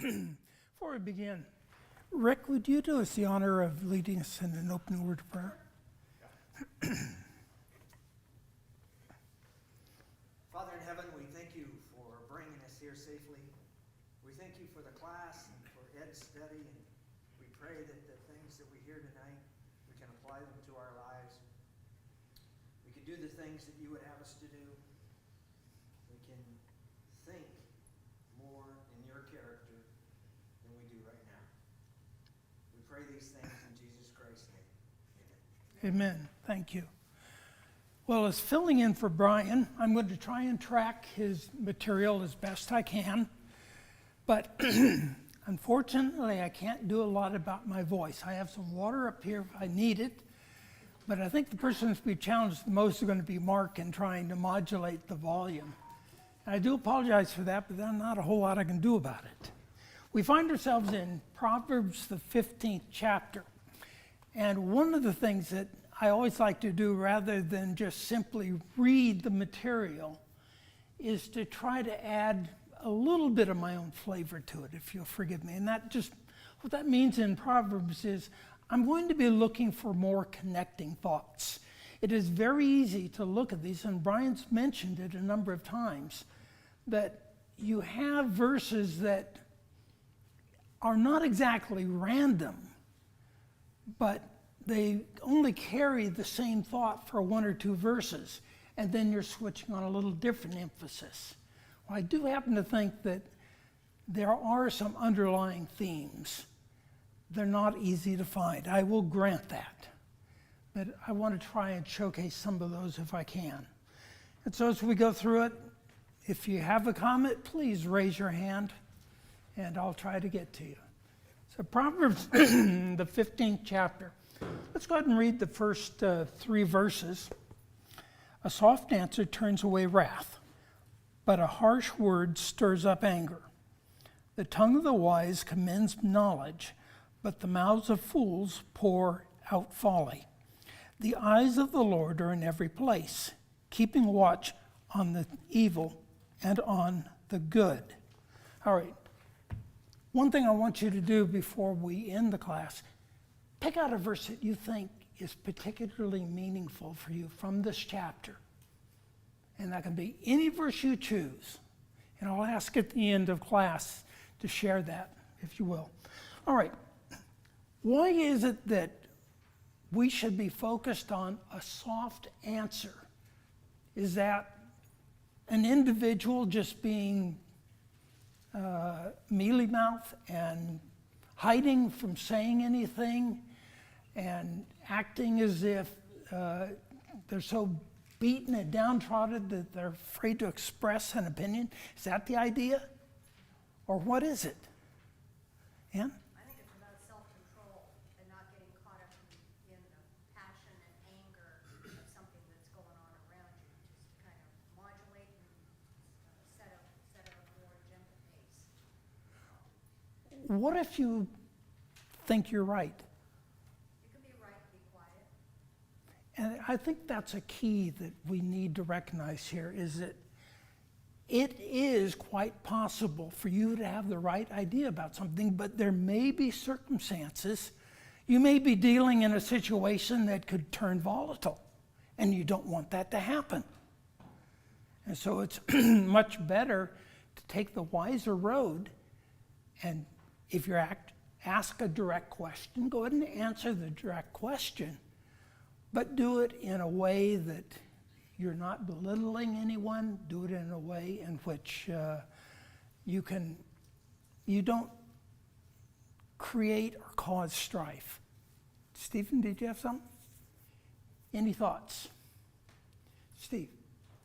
Before we begin, Rick, would you do us the honor of leading us in an opening word of prayer? Father in heaven, we thank you for bringing us here safely. We thank you for the class and for Ed's study, and we pray that the things that we hear tonight, we can apply them to our lives. We can do the things that you would have us to do. We can think more in your character than we do right now. We pray these things in Jesus Christ's name. Amen. Amen. Thank you. Well, as filling in for Brian, I'm going to try and track his material as best I can. But unfortunately, I can't do a lot about my voice. I have some water up here if I need it. But I think the person that's be challenged the most is going to be Mark in trying to modulate the volume. And I do apologize for that, but there's not a whole lot I can do about it. We find ourselves in Proverbs, the 15th chapter. And one of the things that I always like to do, rather than just simply read the material, is to try to add a little bit of my own flavor to it, if you'll forgive me. And what that means in Proverbs is I'm going to be looking for more connecting thoughts. It is very easy to look at these, and Brian's mentioned it a number of times, that you have verses that are not exactly random, but they only carry the same thought for one or two verses, and then you're switching on a little different emphasis. Well, I do happen to think that there are some underlying themes. They're not easy to find. I will grant that. But I want to try and showcase some of those if I can. And so as we go through it, if you have a comment, please raise your hand, and I'll try to get to you. So Proverbs, the 15th chapter. Let's go ahead and read the first 3 verses. A soft answer turns away wrath, but a harsh word stirs up anger. The tongue of the wise commends knowledge, but the mouths of fools pour out folly. The eyes of the Lord are in every place, keeping watch on the evil and on the good. All right. One thing I want you to do before we end the class, pick out a verse that you think is particularly meaningful for you from this chapter. And that can be any verse you choose. And I'll ask at the end of class to share that, if you will. All right. Why is it that we should be focused on a soft answer? Is that an individual just being mealy-mouthed and hiding from saying anything and acting as if they're so beaten and downtrodden that they're afraid to express an opinion? Is that the idea? Or what is it? Ann? I think it's about self-control and not getting caught up in the passion and anger of something that's going on around you. Just kind of modulate and set a more gentle pace. What if you think you're right? You can be right, be quiet. And I think that's a key that we need to recognize here, is that it is quite possible for you to have the right idea about something, but there may be circumstances. You may be dealing in a situation that could turn volatile, and you don't want that to happen. And so it's much better to take the wiser road, and if you're ask a direct question, go ahead and answer the direct question, but do it in a way that you're not belittling anyone. Do it in a way in which you don't create or cause strife. Stephen, did you have something? Any thoughts? Steve?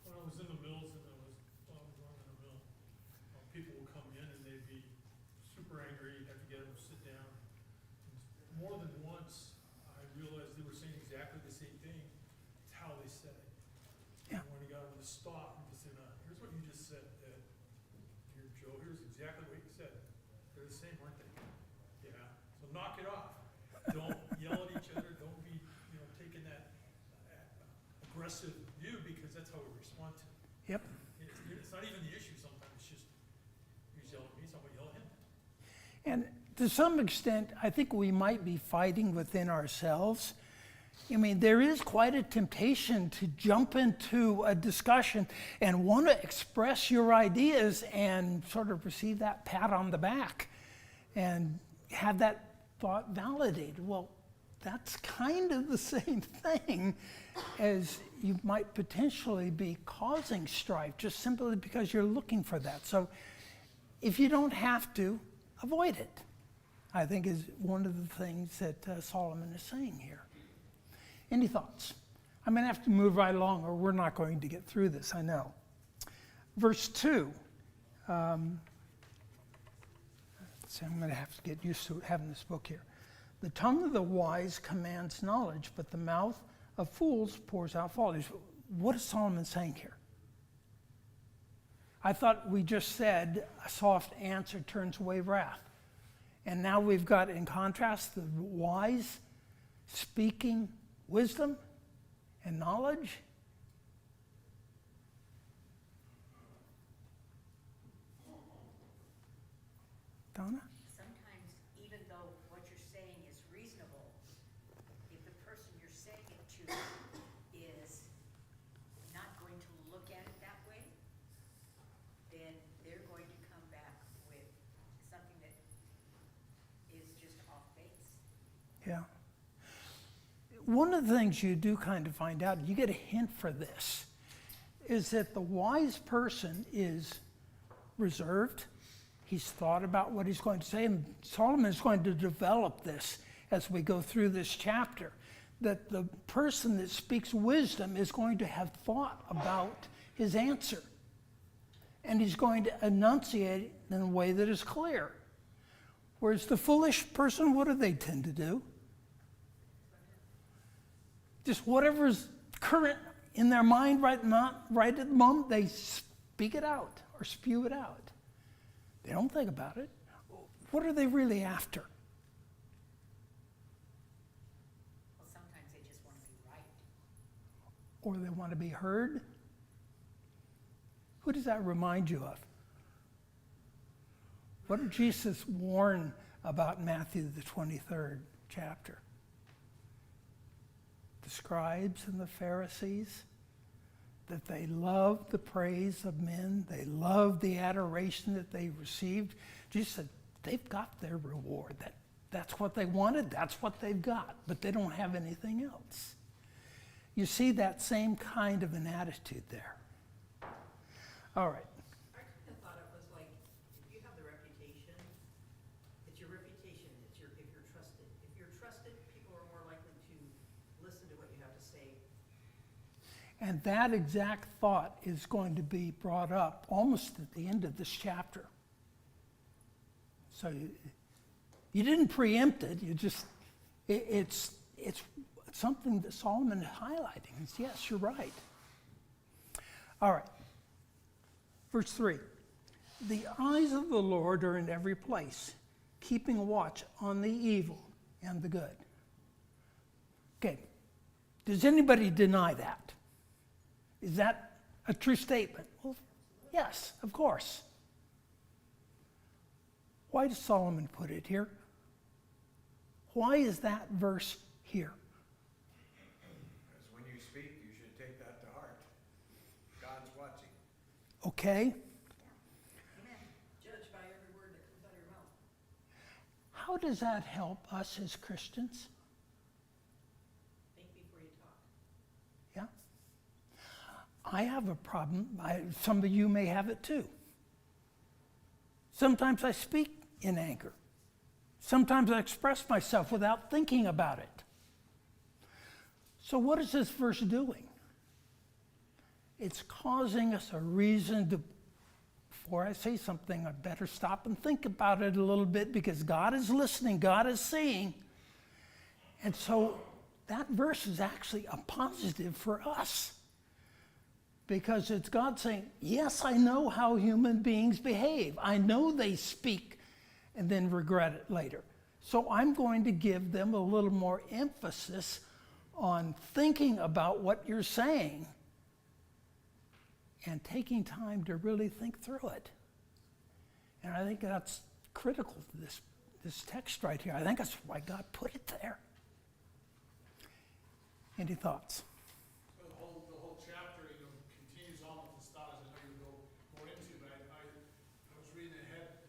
When I was in the mills and I was running the mill, people would come in and they'd be super angry. You'd have to get them to sit down. More than once, I realized they were saying exactly the same thing. It's how they said it. Yeah. And when he got them to stop and just say, here's what you just said, Ed. Here, Joe, here's exactly what you said. They're the same, aren't they? Yeah. So knock it off. Don't yell at each other. Don't be, taking that aggressive view, because that's how we respond to it. Yep. It's not even the issue sometimes. It's just, you yell at me, so I'm going to yell at him. And to some extent, I think we might be fighting within ourselves. I mean, there is quite a temptation to jump into a discussion and want to express your ideas and sort of receive that pat on the back and have that thought validated. Well, that's kind of the same thing as you might potentially be causing strife just simply because you're looking for that. So if you don't have to, avoid it, I think is one of the things that Solomon is saying here. Any thoughts? I'm going to have to move right along or we're not going to get through this, I know. Verse 2. So I'm going to have to get used to having this book here. The tongue of the wise commands knowledge, but the mouth of fools pours out folly. What is Solomon saying here? I thought we just said a soft answer turns away wrath. And now we've got, in contrast, the wise speaking wisdom and knowledge. Donna? Sometimes, even though what you're saying is reasonable, if the person you're saying it to is not going to look at it that way, then they're going to come back with something that is just off base. Yeah. One of the things you do kind of find out, you get a hint for this, is that the wise person is reserved. He's thought about what he's going to say, and Solomon is going to develop this as we go through this chapter, that the person that speaks wisdom is going to have thought about his answer, and he's going to enunciate it in a way that is clear. Whereas the foolish person, what do they tend to do? Just whatever's current in their mind right at the moment, they speak it out or spew it out. They don't think about it. What are they really after? Well, sometimes they just want to be right. Or they want to be heard? Who does that remind you of? What did Jesus warn about in Matthew, the 23rd chapter? The scribes and the Pharisees, that they loved the praise of men, they loved the adoration that they received. Jesus said, they've got their reward. That's what they wanted, that's what they've got, but they don't have anything else. You see that same kind of an attitude there. All right. I kind of thought it was like, if you have the reputation, it's your reputation, if you're trusted. If you're trusted, people are more likely to listen to what you have to say. And that exact thought is going to be brought up almost at the end of this chapter. So you didn't preempt it, it's something that Solomon is highlighting. It's, yes, you're right. All right. Verse 3. The eyes of the Lord are in every place, keeping watch on the evil and the good. Okay. Does anybody deny that? Is that a true statement? Well, yes, of course. Why does Solomon put it here? Why is that verse here? Because when you speak, you should take that to heart. God's watching. Okay. Judge by every word that comes out of your mouth. How does that help us as Christians? Think before you talk. Yeah. I have a problem. Some of you may have it too. Sometimes I speak in anger. Sometimes I express myself without thinking about it. So what is this verse doing? It's causing us a reason to, before I say something, I better stop and think about it a little bit, because God is listening, God is seeing. And so that verse is actually a positive for us, because it's God saying, yes, I know how human beings behave. I know they speak and then regret it later. So I'm going to give them a little more emphasis on thinking about what you're saying and taking time to really think through it. And I think that's critical to this this text right here. I think that's why God put it there. Any thoughts? The whole chapter, continues on with this thought, as I know you go more into, but I was reading ahead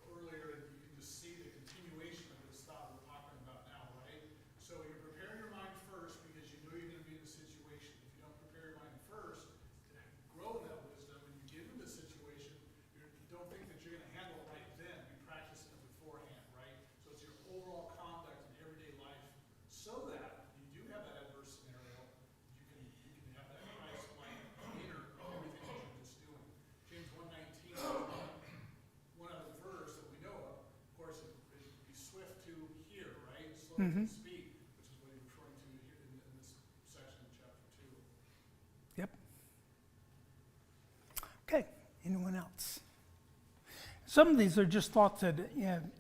earlier, and you can just see the continuation of this thought we're talking about now, right? So you prepare your mind first because you know you're going to be in a situation. If you don't prepare your mind first to grow in that wisdom, and you get into the situation, you don't think that you're going to handle it right then. You practice it beforehand, right? So it's your overall conduct in everyday life, so that you do have that adverse scenario, you can have that Christ-like demeanor in everything that you're just doing. James 1:19 is one other verse that we know of. Of course, it be swift to hear, right? Slow to speak, which is what he's referring to here in this section of chapter 2. Yep. Okay, anyone else? Some of these are just thoughts that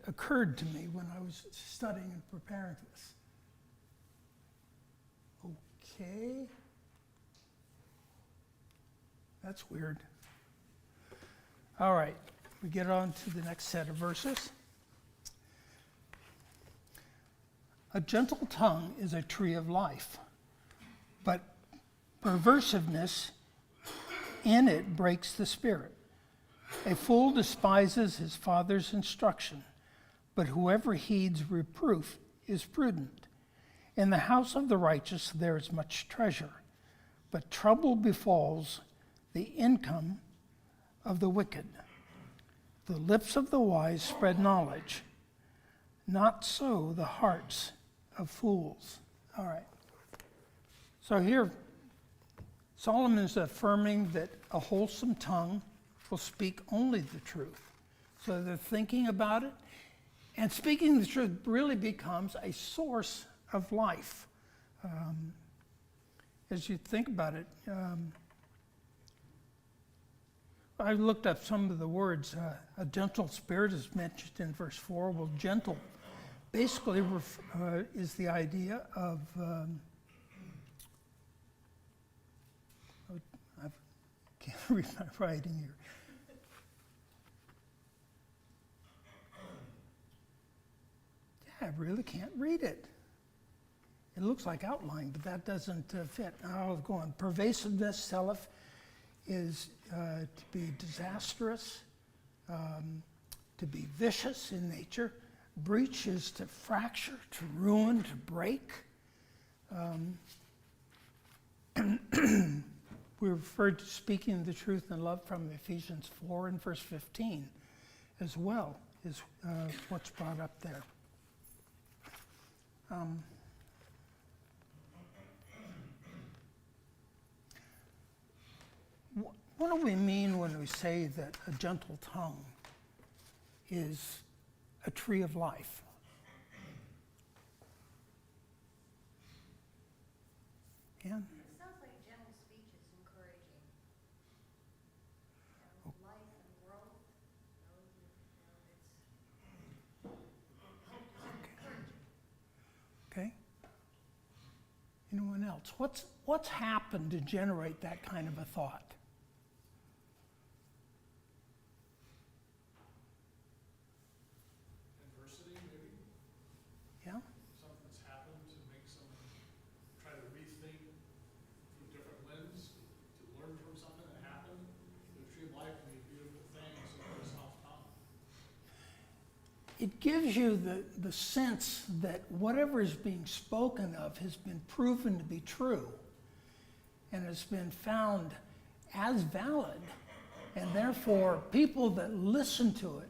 occurred to me when I was studying and preparing for this. Okay. That's weird. All right, we get on to the next set of verses. A gentle tongue is a tree of life, but perversiveness in it breaks the spirit. A fool despises his father's instruction, but whoever heeds reproof is prudent. In the house of the righteous there is much treasure, but trouble befalls the income of the wicked. The lips of the wise spread knowledge, not so the hearts of fools. All right. So here, Solomon is affirming that a wholesome tongue will speak only the truth. So they're thinking about it, and speaking the truth really becomes a source of life. As you think about it, I looked up some of the words. A gentle spirit is mentioned in verse 4. Well, gentle basically is the idea of, I can't read my writing here. I really can't read it. It looks like outline, but that doesn't fit. I'll go on. Pervasiveness, Salem, is to be disastrous, to be vicious in nature. Breach is to fracture, to ruin, to break. We referred to speaking the truth in love from Ephesians 4 and verse 15 as well, is what's brought up there. What do we mean when we say that a gentle tongue is a tree of life? Yeah? It sounds like gentle speech is encouraging. Life and growth, it's Okay. Anyone else? What's happened to generate that kind of a thought? Adversity, maybe? Yeah? Something's happened to make someone try to rethink through different lens, to learn from something that happened. The tree of life can be a beautiful thing, so it's soft tongue. It gives you the sense that whatever is being spoken of has been proven to be true and has been found as valid, and therefore people that listen to it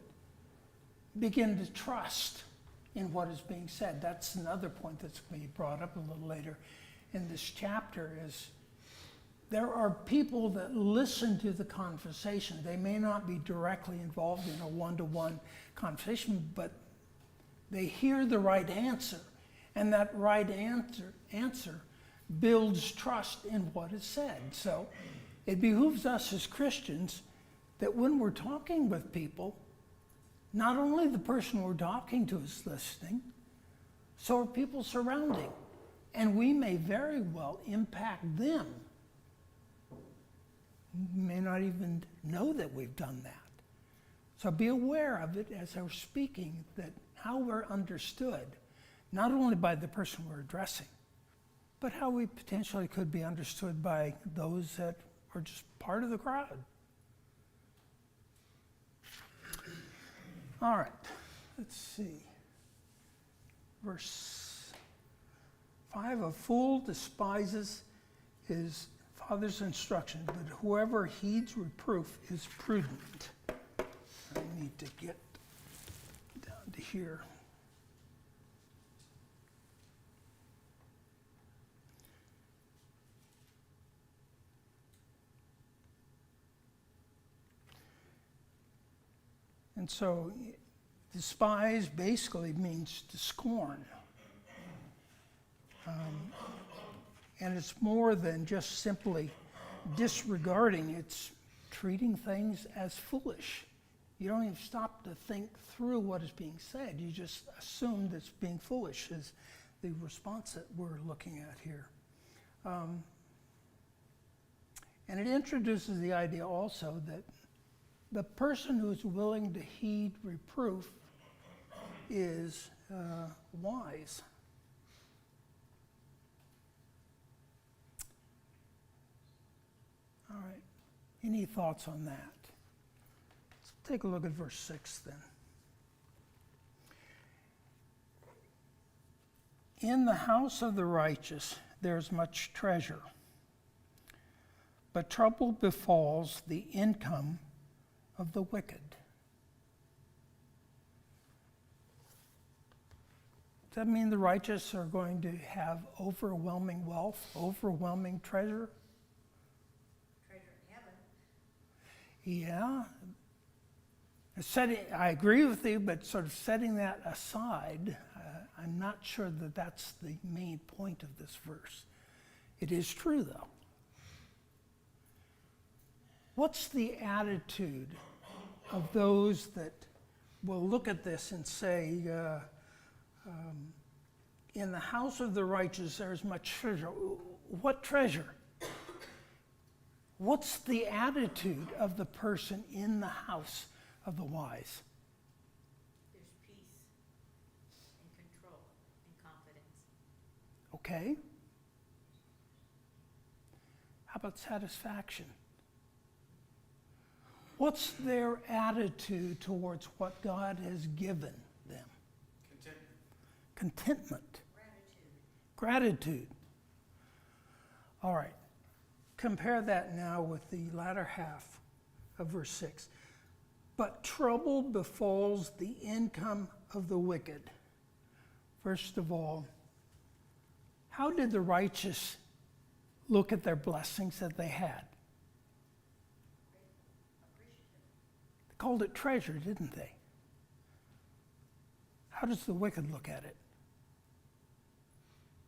begin to trust in what is being said. That's another point that's going to be brought up a little later in this chapter, is there are people that listen to the conversation. They may not be directly involved in a one-to-one conversation, but they hear the right answer, and that right answer builds trust in what is said. So it behooves us as Christians that when we're talking with people, not only the person we're talking to is listening, so are people surrounding, and we may very well impact them. We may not even know that we've done that. So be aware of it as we're speaking, that how we're understood, not only by the person we're addressing, but how we potentially could be understood by those that are just part of the crowd. All right, let's see. Verse 5, a fool despises his father's instruction, but whoever heeds reproof is prudent. I need to get down to here. And so, despise basically means to scorn. And it's more than just simply disregarding, it's treating things as foolish. You don't even stop to think through what is being said. You just assume that it's being foolish is the response that we're looking at here. And it introduces the idea also that the person who is willing to heed reproof is wise. All right. Any thoughts on that? Let's take a look at verse 6 then. In the house of the righteous there is much treasure, but trouble befalls the income of the wicked. Does that mean the righteous are going to have overwhelming wealth, overwhelming treasure? Treasure in heaven. Yeah. I agree with you, but sort of setting that aside, I'm not sure that that's the main point of this verse. It is true, though. What's the attitude of those that will look at this and say, in the house of the righteous there's much treasure? What treasure? What's the attitude of the person in the house of the wise? There's peace and control and confidence. Okay. How about satisfaction? What's their attitude towards what God has given them? Contentment. Gratitude. All right. Compare that now with the latter half of verse 6. But trouble befalls the income of the wicked. First of all, how did the righteous look at their blessings that they had? They called it treasure, didn't they? How does the wicked look at it?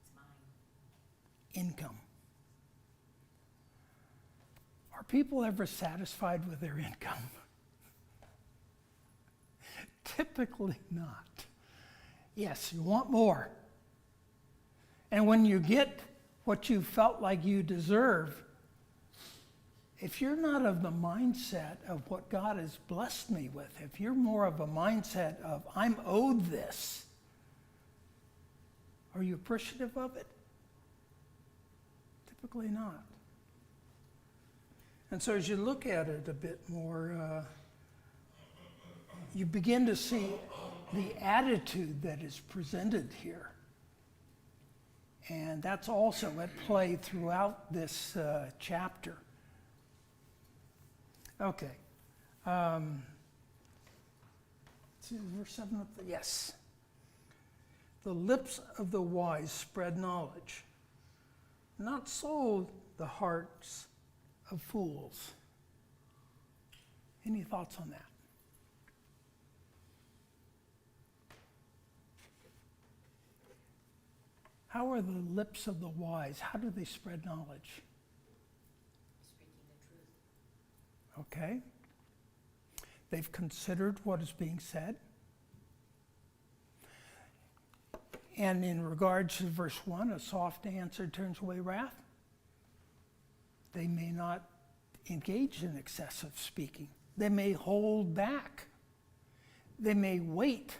It's mine. Income. Are people ever satisfied with their income? Typically not. Yes, you want more. And when you get what you felt like you deserve, if you're not of the mindset of what God has blessed me with, if you're more of a mindset of, I'm owed this, are you appreciative of it? Typically not. And so as you look at it a bit more, you begin to see the attitude that is presented here. And that's also at play throughout this chapter. Okay. Let's see, verse 7 up there. Yes. The lips of the wise spread knowledge. Not so the hearts of fools. Any thoughts on that? How are the lips of the wise? How do they spread knowledge? Speaking the truth. Okay. They've considered what is being said. And in regards to verse 1, a soft answer turns away wrath. They may not engage in excessive speaking. They may hold back they may wait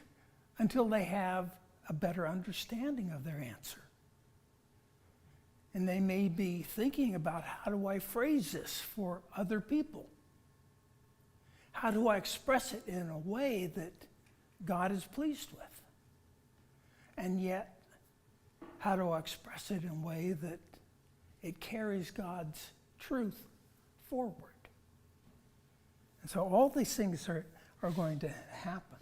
until they have a better understanding of their answer. And they may be thinking about, how do I phrase this for other people? How do I express it in a way that God is pleased with? And yet, how do I express it in a way that it carries God's truth forward? And so all these things are going to happen.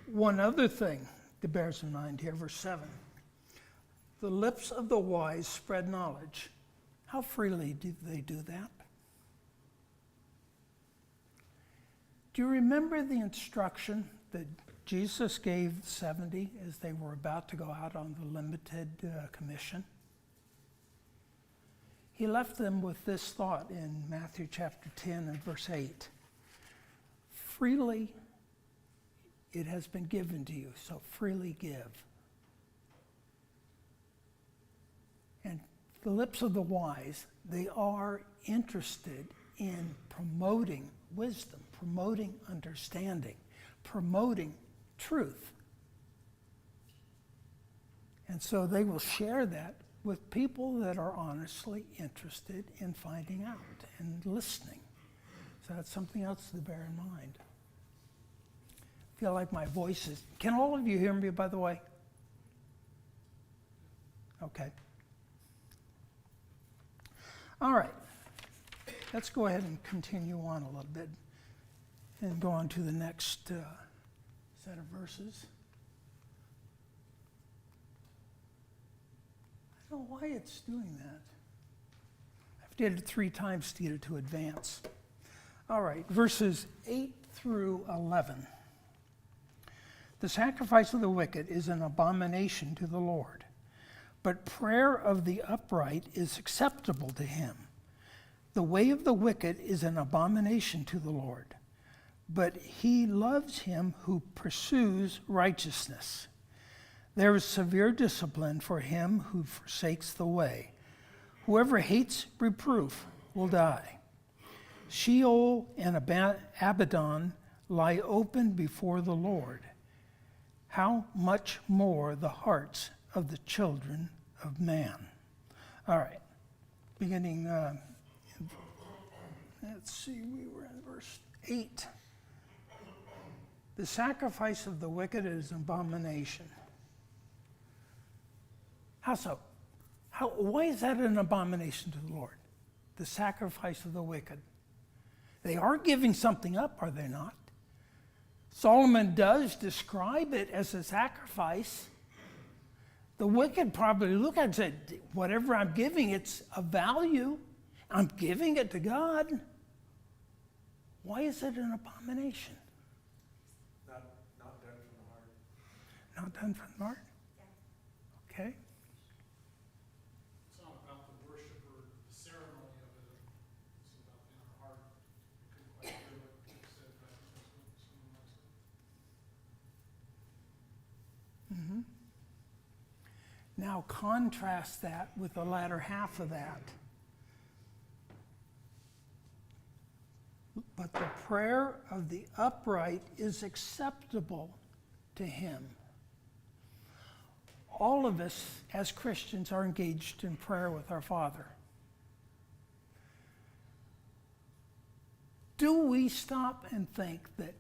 One other thing that bears in mind here, verse 7. The lips of the wise spread knowledge. How freely do they do that? Do you remember the instruction that Jesus gave the 70 as they were about to go out on the limited commission? He left them with this thought in Matthew chapter 10 and verse 8. Freely it has been given to you, so freely give. And the lips of the wise, they are interested in promoting wisdom, promoting understanding, promoting truth. And so they will share that with people that are honestly interested in finding out and listening. So that's something else to bear in mind. I feel like my voice is... Can all of you hear me, by the way? Okay. All right. Let's go ahead and continue on a little bit and go on to the next set of verses. I don't know why it's doing that. I've did it 3 times to get it to advance. All right, verses 8 through 11. The sacrifice of the wicked is an abomination to the Lord, but prayer of the upright is acceptable to him. The way of the wicked is an abomination to the Lord, but he loves him who pursues righteousness. There is severe discipline for him who forsakes the way. Whoever hates reproof will die. Sheol and Abaddon lie open before the Lord. How much more the hearts of the children of man. All right, beginning, let's see, we were in verse 8. The sacrifice of the wicked is an abomination. How so? Why is that an abomination to the Lord? The sacrifice of the wicked. They are giving something up, are they not? Solomon does describe it as a sacrifice. The wicked probably look at it and say, whatever I'm giving, it's of value. I'm giving it to God. Why is it an abomination? Not done from the heart. Not done from the heart? Okay. It's not about the worship or the ceremony of it. It's about in our heart. We couldn't quite hear what you said, but I think that's what someone else said. Mm-hmm. Now contrast that with the latter half of that. But the prayer of the upright is acceptable to him. All of us as Christians are engaged in prayer with our Father. Do we stop and think that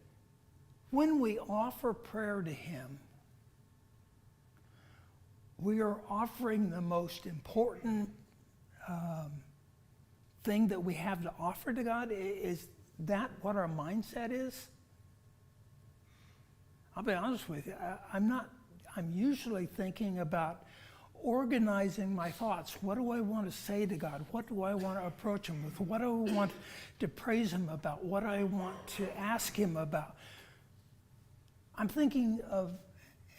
when we offer prayer to him, we are offering the most important thing that we have to offer to God? Is that what our mindset is? I'll be honest with you, I'm usually thinking about organizing my thoughts. What do I want to say to God? What do I want to approach him with? What do I want to praise him about? What do I want to ask him about? I'm thinking of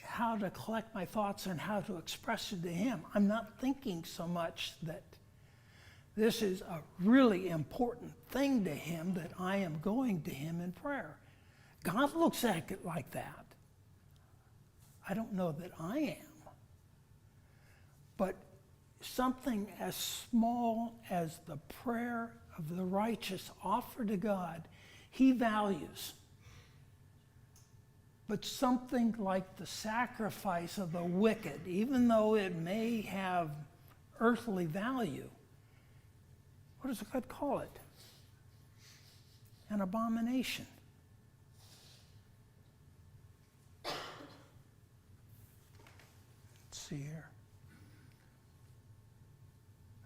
how to collect my thoughts and how to express it to him. I'm not thinking so much that this is a really important thing to him, that I am going to him in prayer. God looks at it like that. I don't know that I am. But something as small as the prayer of the righteous offered to God, he values. But something like the sacrifice of the wicked, even though it may have earthly value, what does God call it? An abomination. Let's see here.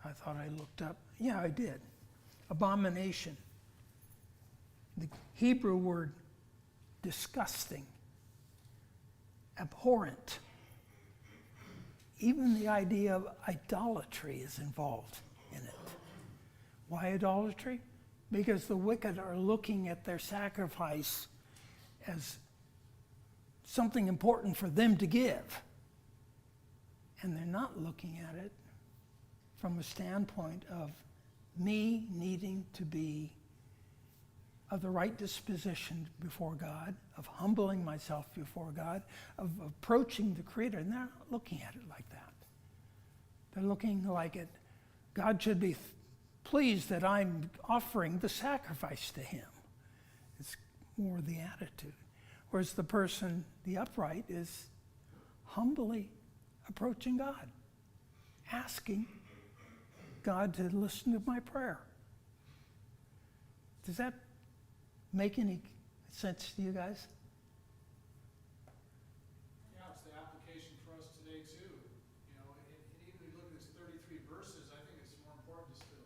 I thought I looked up. Yeah, I did. Abomination. The Hebrew word disgusting, abhorrent. Even the idea of idolatry is involved in it. Why idolatry? Because the wicked are looking at their sacrifice as something important for them to give. And they're not looking at it from a standpoint of me needing to be of the right disposition before God, of humbling myself before God, of approaching the Creator. And they're not looking at it like that. They're looking like it, God should be pleased that I'm offering the sacrifice to him. It's more the attitude. Whereas the person, the upright, is humbly approaching God, asking God to listen to my prayer. Does that make any sense to you guys? Yeah, it's the application for us today too. You know, and even if you look at these 33 verses, I think it's more important just to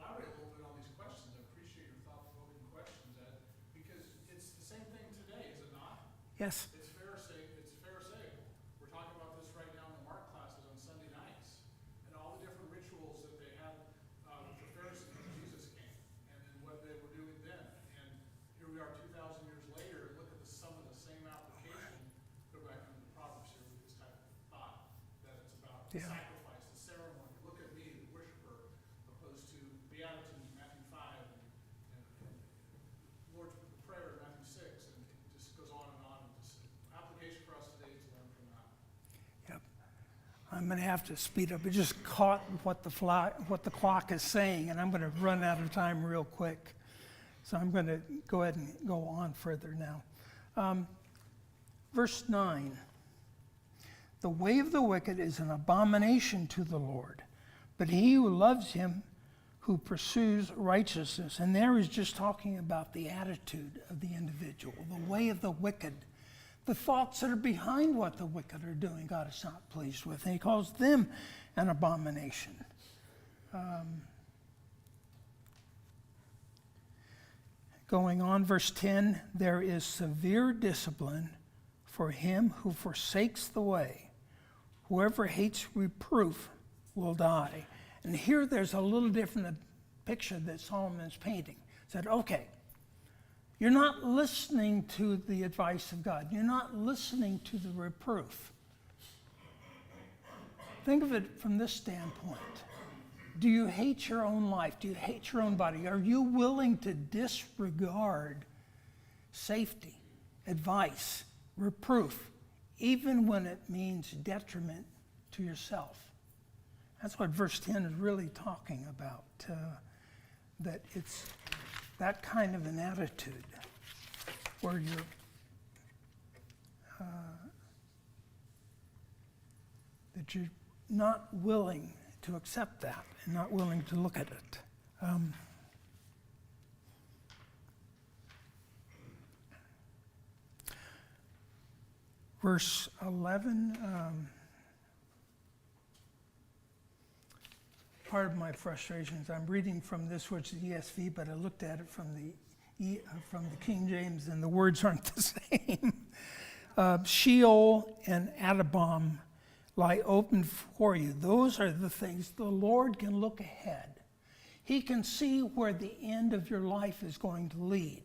elaborate a little bit on these questions. I appreciate your thought-provoking questions, Ed, because it's the same thing today, is it not? Yes. It's Pharisaical. We're talking about this right now in the Mark classes on Sunday nights, and all the different rituals that they had with the Pharisees when Jesus came, and then what they were doing then. And here we are 2,000 years later, and look at some of the same application. Go back into the Proverbs here with this type of thought, that it's about the Yeah. sacrifice, the ceremony. Look at me, the worshiper, opposed to Beatitudes, Matthew 5, and Lord's Prayer, Matthew 6, and it just goes on and on. And just application for us today to learn from that. Yep. I'm going to have to speed up. I just caught what the clock is saying, and I'm going to run out of time real quick. So I'm going to go ahead and go on further now. Verse 9. The way of the wicked is an abomination to the Lord, but he who loves him who pursues righteousness. And there he's just talking about the attitude of the individual, the way of the wicked, the thoughts that are behind what the wicked are doing, God is not pleased with. And he calls them an abomination. Going on, verse 10, there is severe discipline for him who forsakes the way. Whoever hates reproof will die. And here there's a little different picture that Solomon's painting. He said, okay, you're not listening to the advice of God. You're not listening to the reproof. Think of it from this standpoint. Do you hate your own life? Do you hate your own body? Are you willing to disregard safety, advice, reproof, even when it means detriment to yourself? That's what verse 10 is really talking about, that it's that kind of an attitude where you're that you're not willing to accept that and not willing to look at it. Verse 11, part of my frustration is I'm reading from this, which is ESV, but I looked at it from the King James, and the words aren't the same. Sheol and Adabam lie open for you. Those are the things the Lord can look ahead. He can see where the end of your life is going to lead.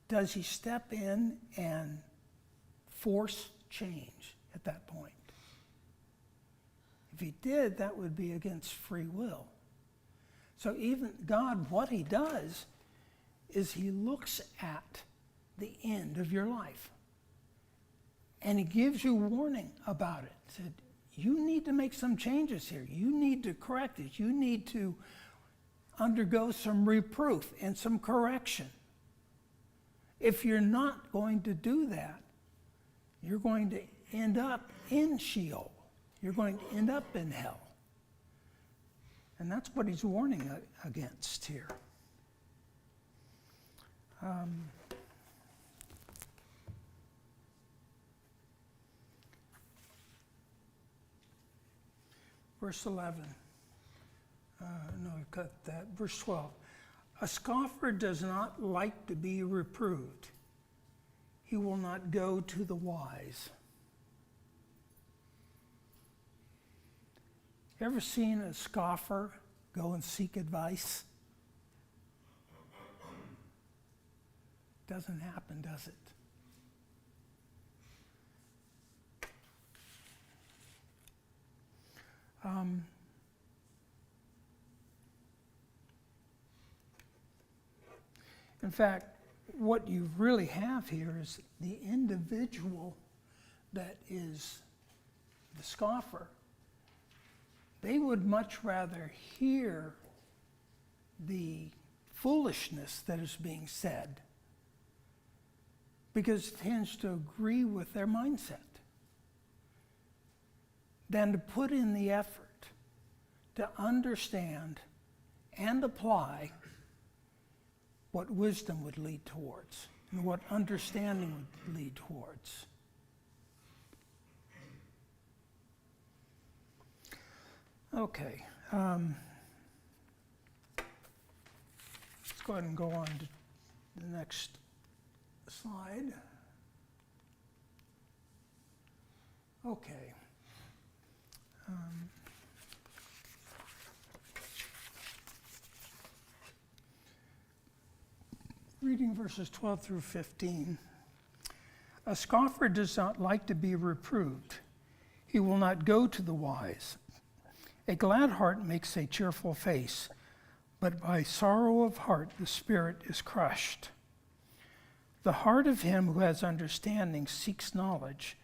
Does he step in and force change at that point? If he did, that would be against free will. So even God, what he does is he looks at the end of your life. And he gives you warning about it. Said, you need to make some changes here. You need to correct it. You need to undergo some reproof and some correction. If you're not going to do that, you're going to end up in Sheol. You're going to end up in hell. And that's what he's warning against here. Verse 11. No, cut that. Verse 12. A scoffer does not like to be reproved. He will not go to the wise. Ever seen a scoffer go and seek advice? Doesn't happen, does it? In fact, what you really have here is the individual that is the scoffer. They would much rather hear the foolishness that is being said because it tends to agree with their mindset than to put in the effort to understand and apply what wisdom would lead towards and what understanding would lead towards. Okay. Let's go ahead and go on to the next slide. Okay. Reading verses 12 through 15. A scoffer does not like to be reproved. He will not go to the wise. A glad heart makes a cheerful face, but by sorrow of heart the spirit is crushed. The heart of him who has understanding seeks knowledge,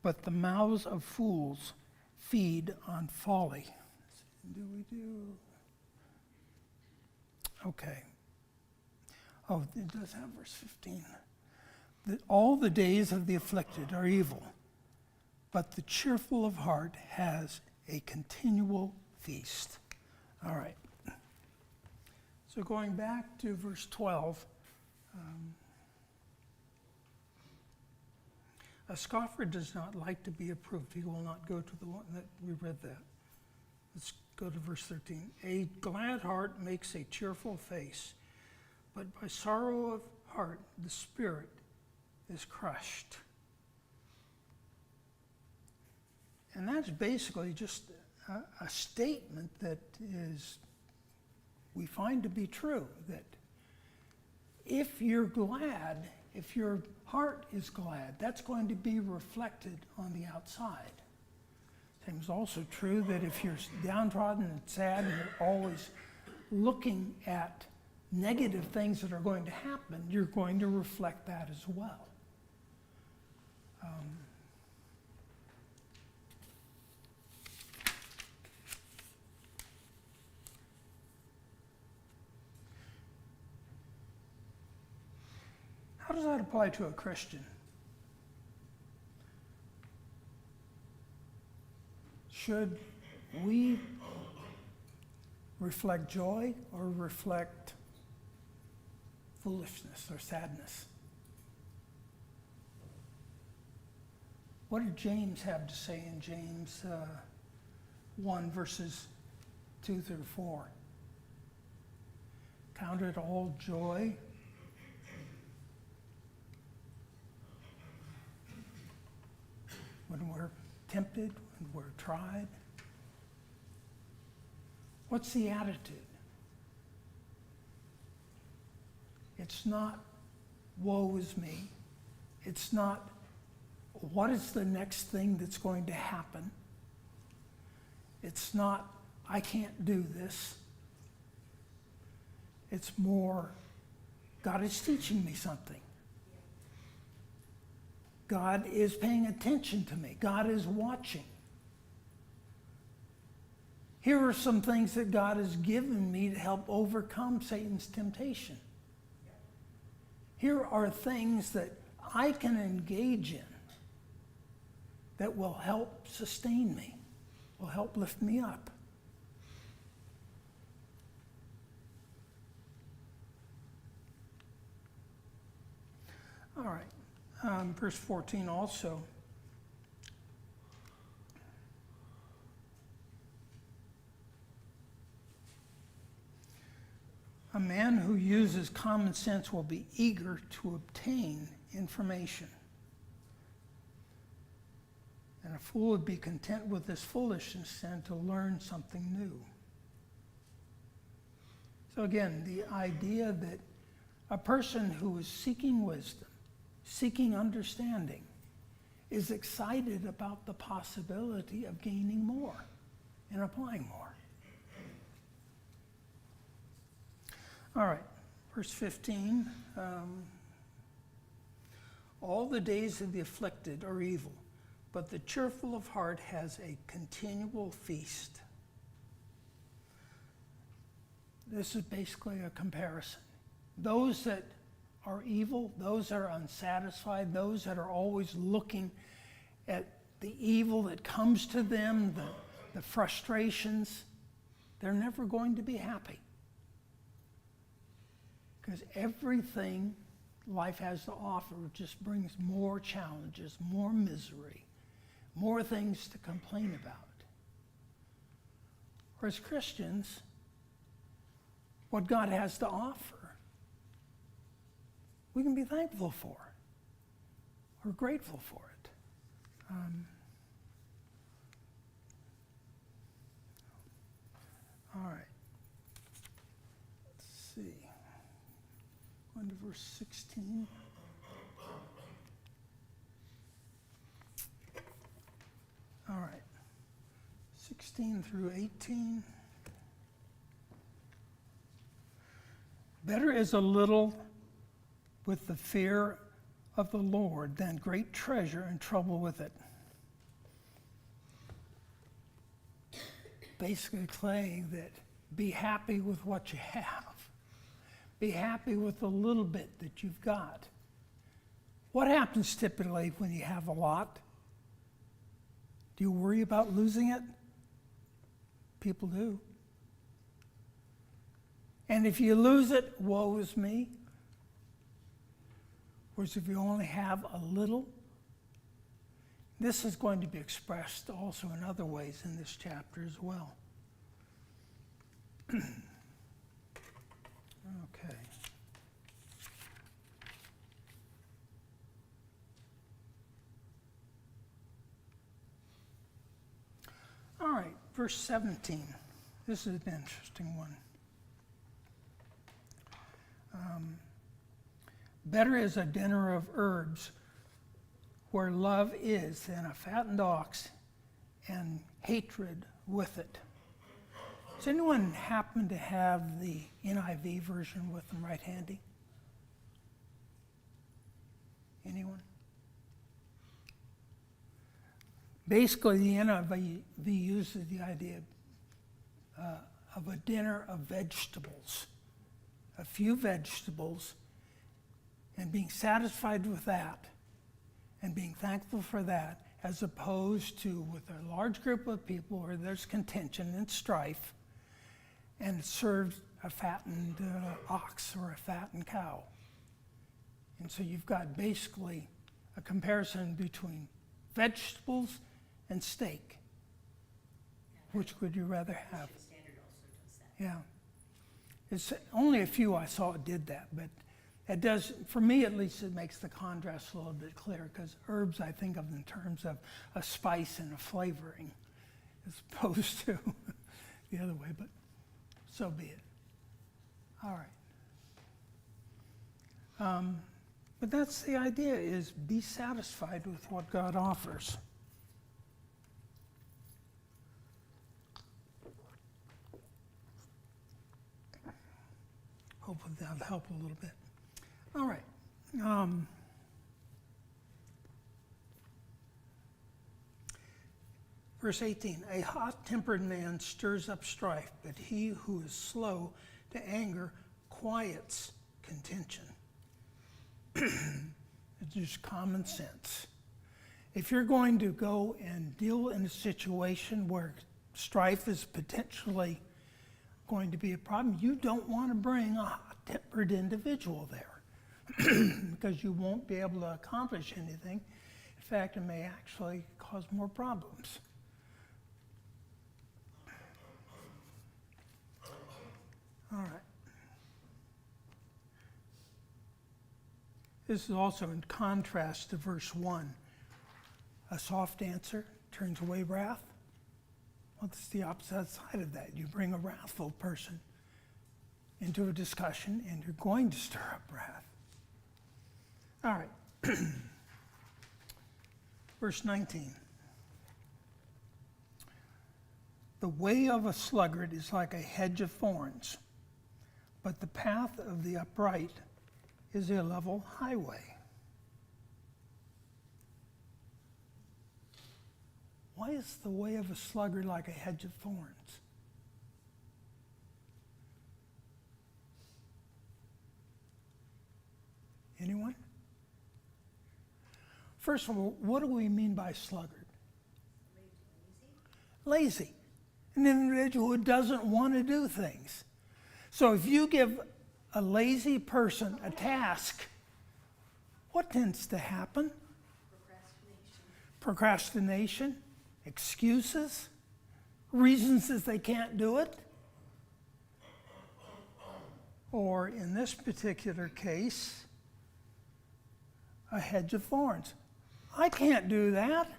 but the mouths of fools feed on folly. Okay. Oh, it does have verse 15. That all the days of the afflicted are evil, but the cheerful of heart has a continual feast. All right. So going back to verse 12, a scoffer does not like to be approved. He will not go to the one that we read that. Let's go to verse 13. A glad heart makes a cheerful face, but by sorrow of heart the spirit is crushed. And that's basically just a statement that is, we find to be true, that if you're glad, if your heart is glad, that's going to be reflected on the outside. Same is also true that if you're downtrodden and sad and you're always looking at negative things that are going to happen, you're going to reflect that as well. How does that apply to a Christian? Should we reflect joy or reflect foolishness or sadness? What did James have to say in James 1 verses 2 through 4? Count it all joy when we're tempted, when we're tried. What's the attitude? It's not, woe is me. It's not, what is the next thing that's going to happen? It's not, I can't do this. It's more, God is teaching me something. God is paying attention to me. God is watching. Here are some things that God has given me to help overcome Satan's temptation. Here are things that I can engage in that will help sustain me, will help lift me up. All right, verse 14 also. A man who uses common sense will be eager to obtain information. And a fool would be content with his foolishness and to learn something new. So again, the idea that a person who is seeking wisdom, seeking understanding, is excited about the possibility of gaining more and applying more. All right, verse 15. All the days of the afflicted are evil, but the cheerful of heart has a continual feast. This is basically a comparison. Those that are evil, those that are unsatisfied, those that are always looking at the evil that comes to them, the frustrations, they're never going to be happy. Because everything life has to offer just brings more challenges, more misery, more things to complain about. Whereas Christians, what God has to offer, we can be thankful for. We're grateful for it. All right. Let's see. Going to verse 16. All right. 16 through 18. Better is a little with the fear of the Lord than great treasure and trouble with it. Basically saying that be happy with what you have. Be happy with the little bit that you've got. What happens typically when you have a lot? Do you worry about losing it? People do. And if you lose it, woe is me. Whereas if you only have a little, this is going to be expressed also in other ways in this chapter as well. Okay. All right, verse 17. This is an interesting one. Better is a dinner of herbs where love is than a fattened ox and hatred with it. Does anyone happen to have the NIV version with them right handy? Anyone? Basically, the NIV uses the idea of a dinner of vegetables. A few vegetables, and being satisfied with that, and being thankful for that, as opposed to with a large group of people where there's contention and strife, and served a fattened ox or a fattened cow. And so you've got basically a comparison between vegetables and steak. Which would you rather have? The standard also does that. Yeah. It's only a few I saw did that, but it does, for me at least, it makes the contrast a little bit clearer, because herbs I think of in terms of a spice and a flavoring, as opposed to the other way, but so be it. All right. But that's the idea, is be satisfied with what God offers. Hopefully that'll help a little bit. All right. Verse 18, a hot-tempered man stirs up strife, but he who is slow to anger quiets contention. It's just common sense. If you're going to go and deal in a situation where strife is potentially going to be a problem, you don't want to bring a hot-tempered individual there because you won't be able to accomplish anything. In fact, it may actually cause more problems. All right. This is also in contrast to verse 1. A soft answer turns away wrath. Well, it's the opposite side of that. You bring a wrathful person into a discussion, and you're going to stir up wrath. All right. Verse 19. The way of a sluggard is like a hedge of thorns, but the path of the upright is a level highway. Why is the way of a sluggard like a hedge of thorns? Anyone? First of all, what do we mean by sluggard? Lazy. An individual who doesn't want to do things. So if you give a lazy person a task, what tends to happen? Procrastination, excuses, reasons that they can't do it. Or in this particular case, a hedge of thorns. I can't do that.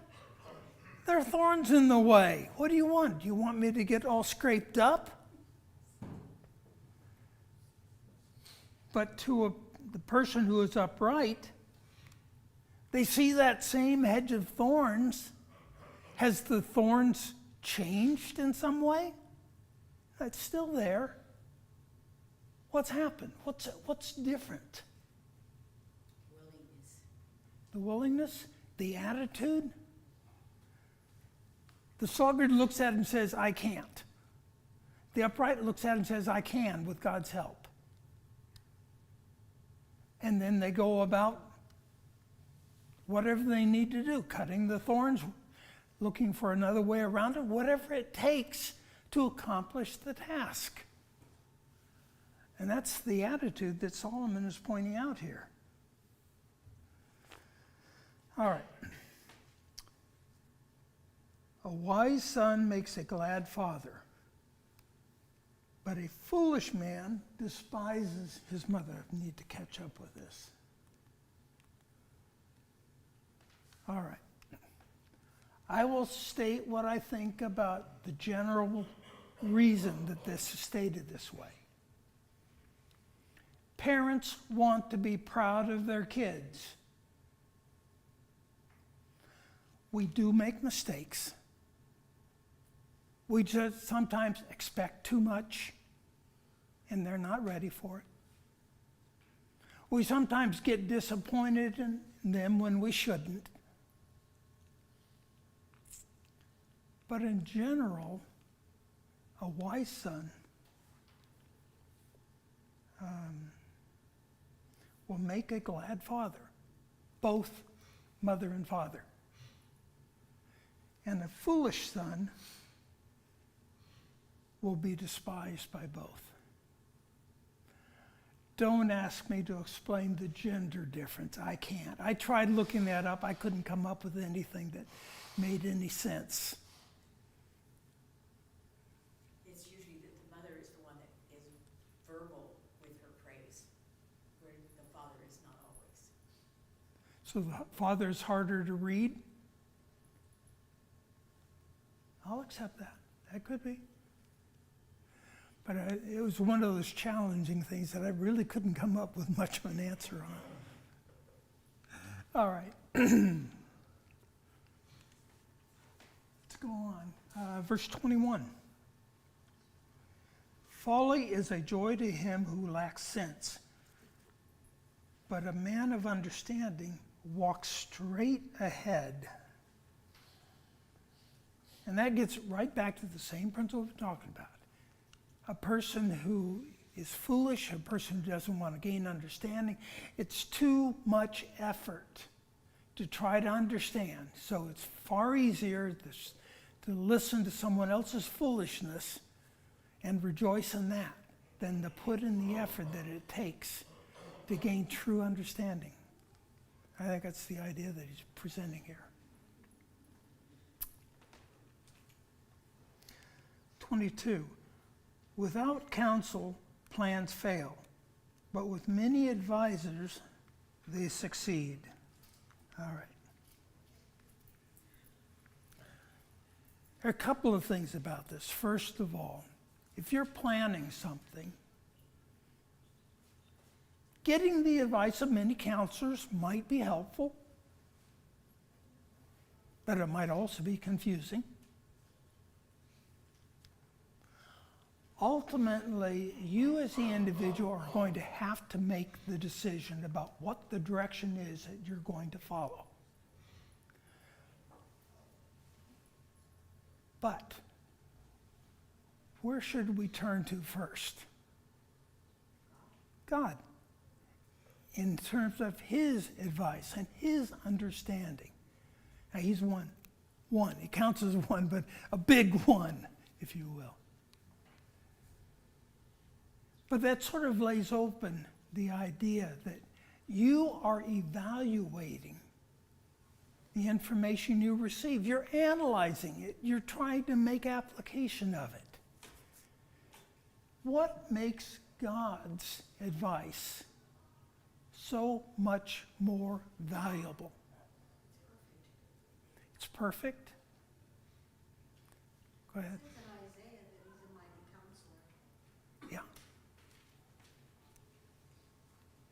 There are thorns in the way. What do you want? Do you want me to get all scraped up? But to the person who is upright, they see that same hedge of thorns. Has the thorns changed in some way? It's still there. What's happened? What's different? Willingness. The willingness? The attitude? The sluggard looks at it and says, I can't. The upright looks at it and says, I can with God's help. And then they go about whatever they need to do, cutting the thorns, looking for another way around it, whatever it takes to accomplish the task. And that's the attitude that Solomon is pointing out here. All right. A wise son makes a glad father, but a foolish man despises his mother. I need to catch up with this. All right. I will state what I think about the general reason that this is stated this way. Parents want to be proud of their kids. We do make mistakes. We just sometimes expect too much, and they're not ready for it. We sometimes get disappointed in them when we shouldn't. But in general, a wise son will make a glad father, both mother and father. And a foolish son will be despised by both. Don't ask me to explain the gender difference. I can't. I tried looking that up. I couldn't come up with anything that made any sense. It's usually that the mother is the one that is verbal with her praise, where the father is not always. So the father is harder to read? I'll accept that. That could be. But it was one of those challenging things that I really couldn't come up with much of an answer on. All right. Let's go on. Verse 21. Folly is a joy to him who lacks sense, but a man of understanding walks straight ahead. And that gets right back to the same principle we're talking about. A person who is foolish, a person who doesn't want to gain understanding, it's too much effort to try to understand. So it's far easier to listen to someone else's foolishness and rejoice in that than to put in the effort that it takes to gain true understanding. I think that's the idea that he's presenting here. 22. Without counsel, plans fail, but with many advisors, they succeed. All right. There are a couple of things about this. First of all, if you're planning something, getting the advice of many counselors might be helpful, but it might also be confusing. Ultimately, you as the individual are going to have to make the decision about what the direction is that you're going to follow. But where should we turn to first? God, in terms of his advice and his understanding. Now, he's one. He counts as one, but a big one, if you will. But that sort of lays open the idea that you are evaluating the information you receive. You're analyzing it. You're trying to make application of it. What makes God's advice so much more valuable? It's perfect. Go ahead. It says in Isaiah that he's a mighty counselor. Yeah.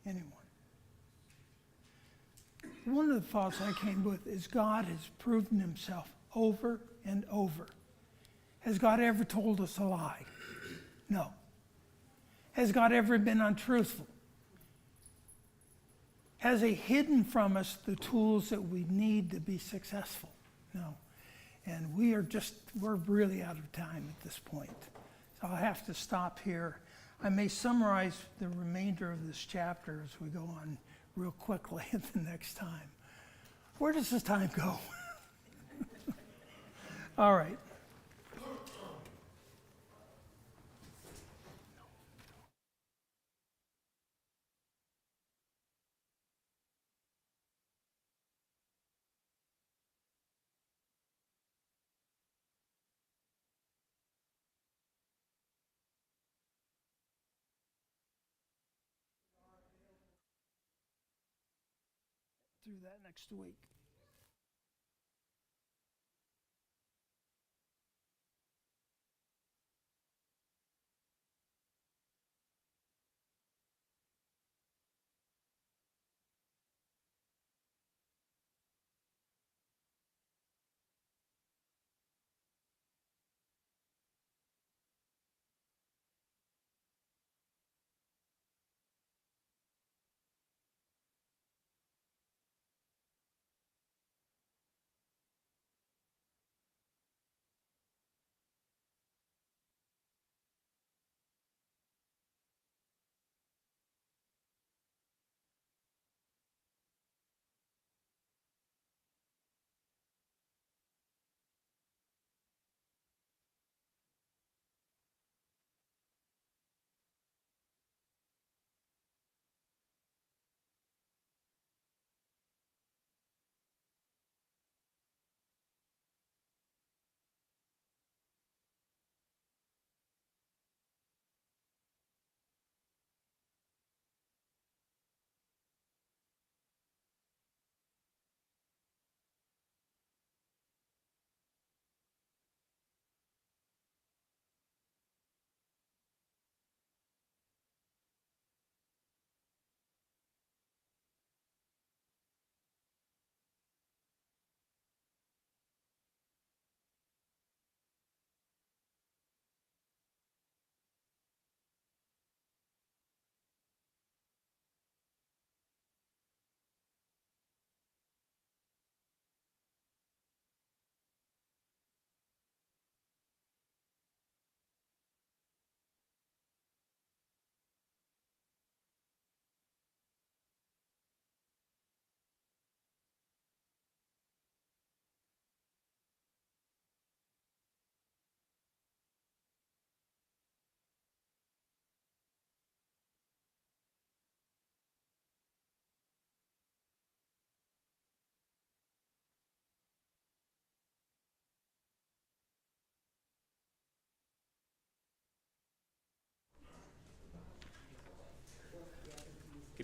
Anyone. One of the thoughts I came with is God has proven himself over and over. Has God ever told us a lie? No. Has God ever been untruthful? Has he hidden from us the tools that we need to be successful? No. And we're really out of time at this point. So I'll have to stop here. I may summarize the remainder of this chapter as we go on real quickly at the next time. Where does this time go? All right. Through that next week.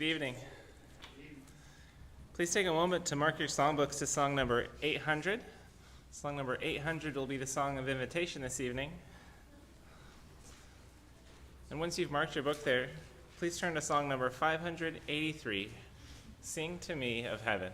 Good evening. Please take a moment to mark your songbooks to song number 800. Song number 800 will be the song of invitation this evening. And once you've marked your book there, please turn to song number 583, Sing to Me of Heaven.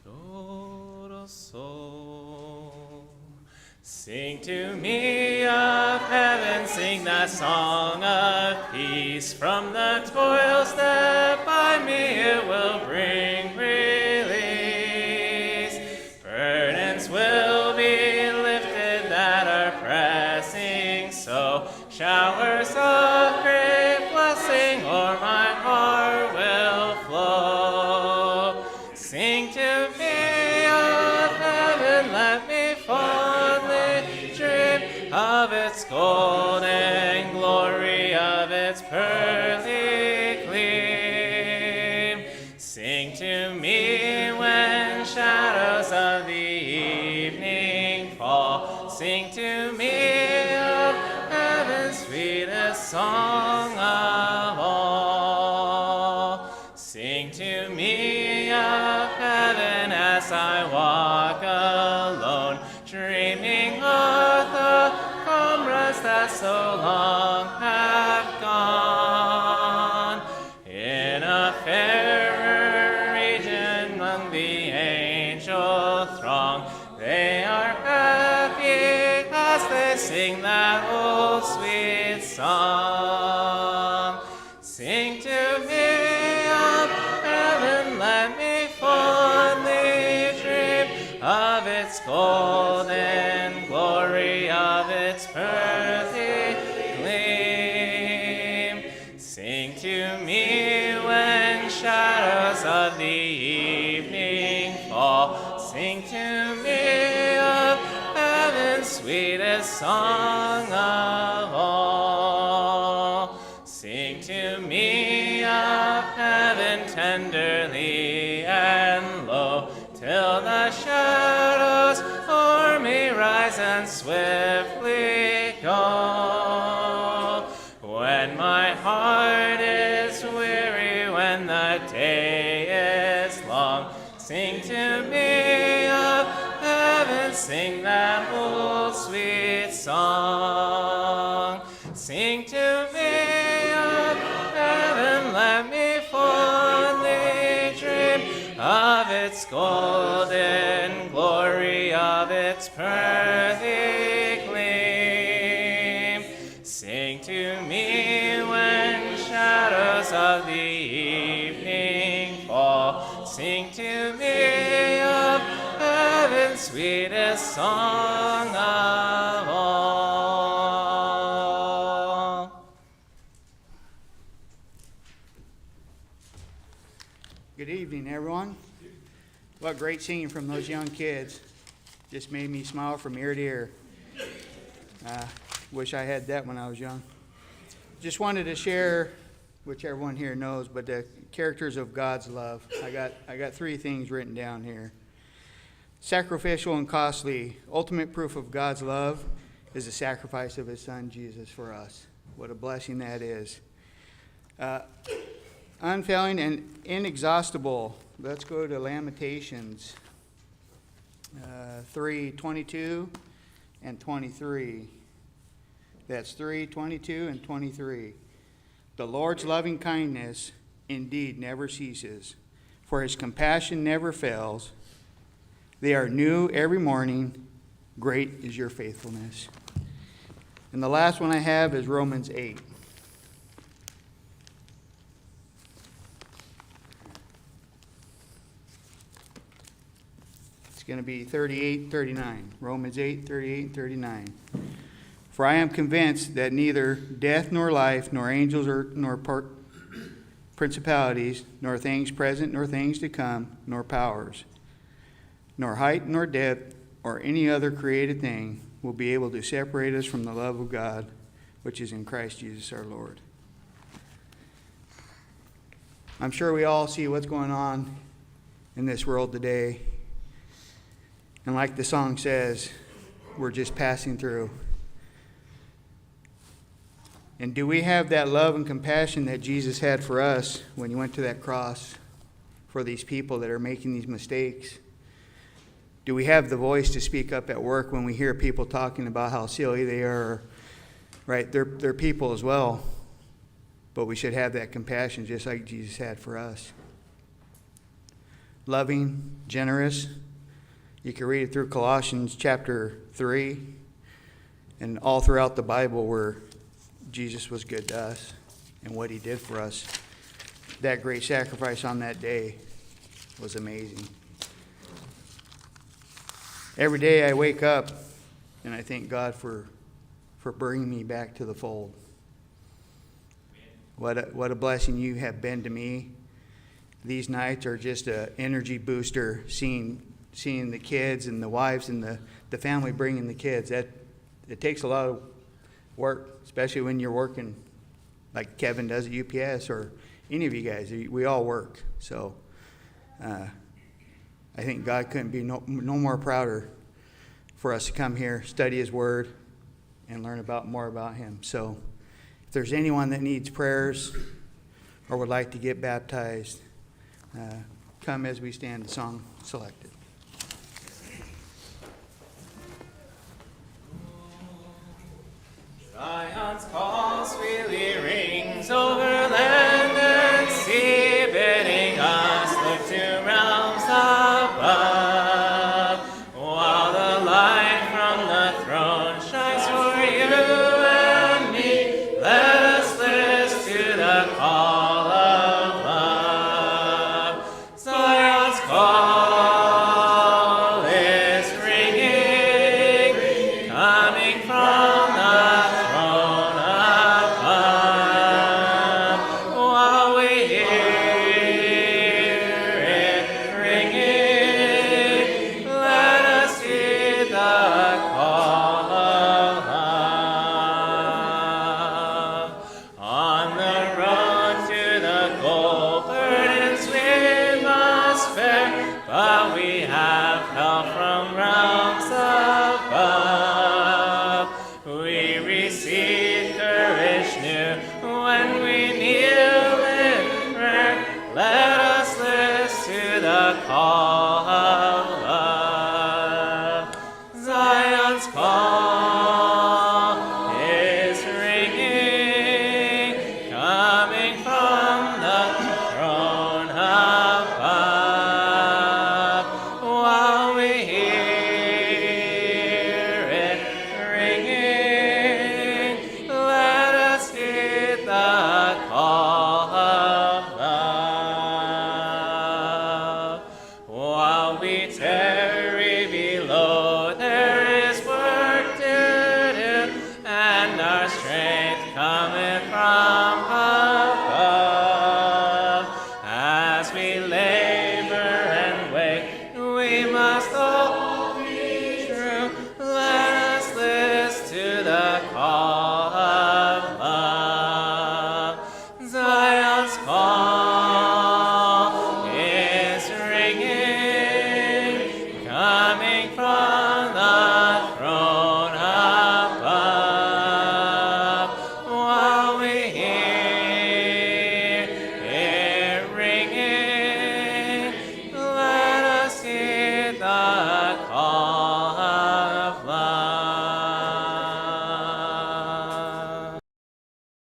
Total soul, sing to me of heaven, sing the song of peace. From the toils that bind me, it will bring release. Burdens will be lifted that are pressing so. Showers of great blessing o'er my heart will flow. Sing to me of heaven, let me fondly dream of its golden glory, of its pearly gleam. Sing to me when shadows of the evening fall. Sing to me of heaven's sweetest song of all. Sing to me of heaven as I walk alone, dreaming of the comrades that so long have gone. In a fairer region among the angel throng, they are happy as they sing that old sweet song. Sing to me of heaven, let me fondly dream of its golden glory, of its pearly gleam. Sing to me when shadows of the evening fall. Sing to me of heaven's sweetest song of all. Sing to me of heaven tenderly and low, till the shadows o'er me rise and swiftly go. When my heart is weary, when the day is long, sing to me of heaven, sing that old sweet song. Sing to me of heaven, let me fondly dream of its golden glory, of its pearly gleam. Sing to me when shadows of the evening fall. Sing to me of heaven's sweetest song of all. Good evening, everyone. What great singing from those young kids. Just made me smile from ear to ear. Wish I had that when I was young. Just wanted to share, which everyone here knows, but the characters of God's love. I got three things written down here. Sacrificial and costly. Ultimate proof of God's love is the sacrifice of his son Jesus for us. What a blessing that is. Unfailing and inexhaustible. Let's go to Lamentations 3:22 and 23. That's 3:22 and 23. The Lord's loving kindness indeed never ceases, for his compassion never fails. They are new every morning. Great is your faithfulness. And the last one I have is Romans 8. It's going to be 38, 39. Romans 8, 38, and 39. For I am convinced that neither death nor life, nor angels nor principalities, nor things present, nor things to come, nor powers, nor height, nor depth, or any other created thing will be able to separate us from the love of God, which is in Christ Jesus our Lord. I'm sure we all see what's going on in this world today. And like the song says, we're just passing through. And do we have that love and compassion that Jesus had for us when he went to that cross for these people that are making these mistakes? Do we have the voice to speak up at work when we hear people talking about how silly they are? Right? They're people as well. But we should have that compassion just like Jesus had for us. Loving, generous. You can read it through Colossians chapter 3 and all throughout the Bible where Jesus was good to us and what he did for us. That great sacrifice on that day was amazing. Every day I wake up and I thank God for bringing me back to the fold. What a blessing you have been to me. These nights are just an energy booster, seeing the kids and the wives and the family bringing the kids. It takes a lot of work, especially when you're working like Kevin does at UPS or any of you guys. We all work. So I think God couldn't be no more prouder for us to come here, study his word, and learn more about him. So if there's anyone that needs prayers or would like to get baptized, come as we stand the song selected. Zion's call sweetly rings over land and sea, bidding us look to realms above, while the light from the throne shines for you and me. Let us listen to the call of love. Zion's call is ringing, coming from the throne above. While we hear it ringing, let us heed the call of love. On the road to the goal, burdens we must bear, but we have help from realms above. We receive courage new when we kneel in prayer. Let us listen to the call of love. Zion's call is ringing, coming from the throne above. While we hear it ringing, let us heed the call of love. While we tarry below, there is work to do, and our strength